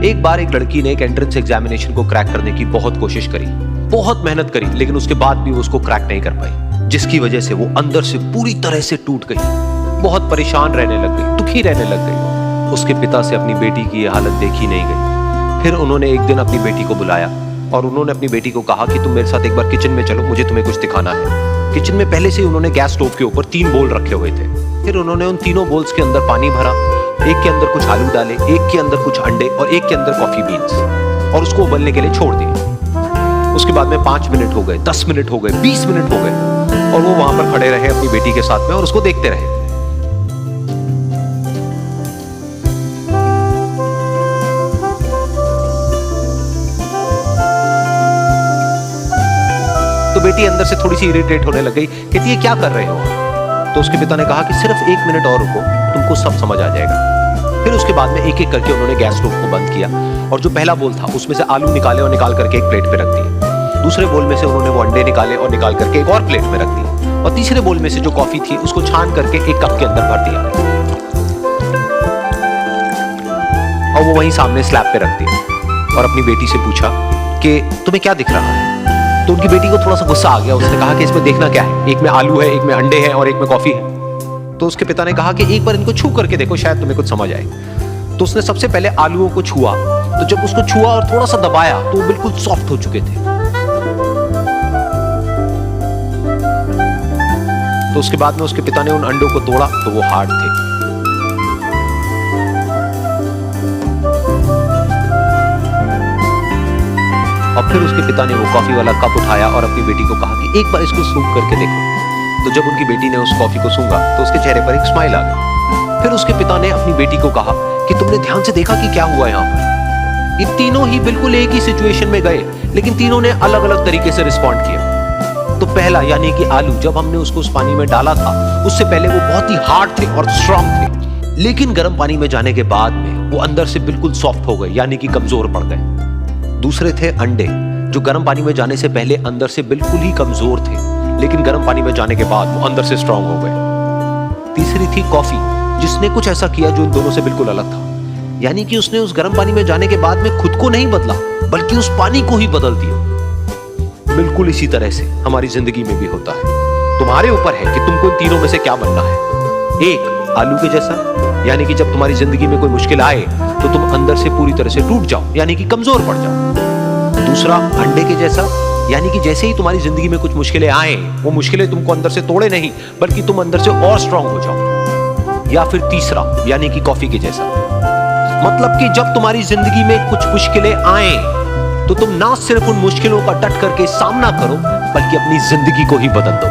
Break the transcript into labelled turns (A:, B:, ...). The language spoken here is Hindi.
A: एक बार एक लड़की ने एक एंट्रेंस एग्जामिनेशन को क्रैक करने की बहुत कोशिश करी, बहुत मेहनत करी, लेकिन उसके बाद भी वो उसको क्रैक नहीं कर पाई, जिसकी वजह से वो अंदर से पूरी तरह से टूट गई, बहुत परेशान रहने लग गई, दुखी रहने लग गई। उसके पिता से अपनी बेटी की ये हालत देखी नहीं गई। फिर उन्होंने एक दिन अपनी बेटी को बुलाया और उन्होंने अपनी बेटी को कहा कि तुम मेरे साथ एक बार किचन में चलो, मुझे तुम्हें कुछ दिखाना है। किचन में पहले से ही उन्होंने गैस स्टोव के ऊपर 3 बोल रखे हुए थे। फिर उन्होंने उन तीनों बोल्स के अंदर पानी भरा, एक के अंदर कुछ आलू डाले, एक के अंदर कुछ अंडे और एक के अंदर कॉफी बीन्स, और उसको उबलने के लिए छोड़ दिया। उसके बाद में 5 मिनट हो गए, 10 मिनट हो गए, 20 मिनट हो गए, और वो वहां पर खड़े रहे अपनी बेटी के साथ में और उसको देखते रहे। तो बेटी अंदर से थोड़ी सी इरिटेट होने लग गई, कहती है क्या कर रहे हो? तो उसके पिता ने कहा कि सिर्फ 1 मिनट और रुको, तुमको सब समझ आ जाएगा। फिर उसके बाद में एक एक करके उन्होंने गैस स्टोव को बंद किया और जो पहला बोल था उसमें से आलू निकाले और निकाल करके एक प्लेट पे रख दिए। दूसरे बोल में से उन्होंने वो अंडे निकाले और निकाल करके एक और प्लेट में रख दिए, और तीसरे बोल में से जो कॉफी थी उसको छान करके एक कप के अंदर भर दिया और वो वहीं सामने स्लैब पे रख दिया और अपनी बेटी से पूछा कि तुम्हें क्या दिख रहा है? तो उनकी बेटी को थोड़ा सा गुस्सा आ गया। उसने कहा कि इसमें देखना क्या है, एक में आलू है, एक में अंडे हैं और एक में कॉफी है। तो उसके पिता ने कहा कि एक बार इनको छू करके देखो, शायद तुम्हें कुछ समझ आए। तो उसने सबसे पहले आलूओं को छुआ, तो जब उसको छुआ और थोड़ा सा दबाया तो वो बिल्कुल सॉफ्ट हो चुके थे। तो उसके बाद में उसके पिता ने उन अंडों को तोड़ा तो वो हार्ड थे। और फिर उसके पिता ने वो कॉफी वाला कप उठाया और अपनी बेटी को कहा कि एक बार इसको सूंघ करके देखो। तो जब उनकी बेटी ने उस कॉफी को सूंघा तो उसके चेहरे पर एक स्माइल आ गई। फिर उसके पिता ने अपनी बेटी को कहा कि तुमने ध्यान से देखा कि क्या हुआ यहाँ पर? ये तीनों ही बिल्कुल एक ही सिचुएशन में गए, लेकिन तीनों ने अलग अलग तरीके से रिस्पॉन्ड किया। तो पहला यानी कि आलू, जब हमने उसको उस पानी में डाला था उससे पहले वो बहुत ही हार्ड थे और स्ट्रांग थे, लेकिन गर्म पानी में जाने के बाद में वो अंदर से बिल्कुल सॉफ्ट हो गए, यानी कि कमजोर पड़ गए। दूसरे थे अंडे, जो गर्म पानी में जाने से पहले अंदर से बिल्कुल ही कमजोर थे, लेकिन गर्म पानी में जाने के बाद वो अंदर से स्ट्रांग हो गए। तीसरी थी कॉफी, जिसने कुछ ऐसा किया जो इन दोनों से बिल्कुल अलग था, यानी कि उसने उस गर्म पानी में जाने के बाद में खुद को नहीं बदला, बल्कि उस पानी को ही बदल दिया। बिल्कुल इसी तरह से हमारी जिंदगी में भी होता है। तुम्हारे ऊपर है कि तुमको इन तीनों में से क्या बनना है। एक, आलू के जैसा, यानी कि जब तुम्हारी जिंदगी में कोई मुश्किल आए तो तुम अंदर से पूरी तरह से टूट जाओ, यानी कि कमजोर पड़ जाओ। दूसरा, अंडे के जैसा, यानी कि जैसे ही तुम्हारी जिंदगी में कुछ मुश्किलें आए, वो मुश्किलें तुमको अंदर से तोड़े नहीं, बल्कि तुम अंदर से और स्ट्रांग हो जाओ। या फिर तीसरा, यानी कि कॉफी के जैसा, मतलब कि जब तुम्हारी जिंदगी में कुछ मुश्किलें आए तो तुम ना सिर्फ उन मुश्किलों का डट करके सामना करो, बल्कि अपनी जिंदगी को ही बदल दो।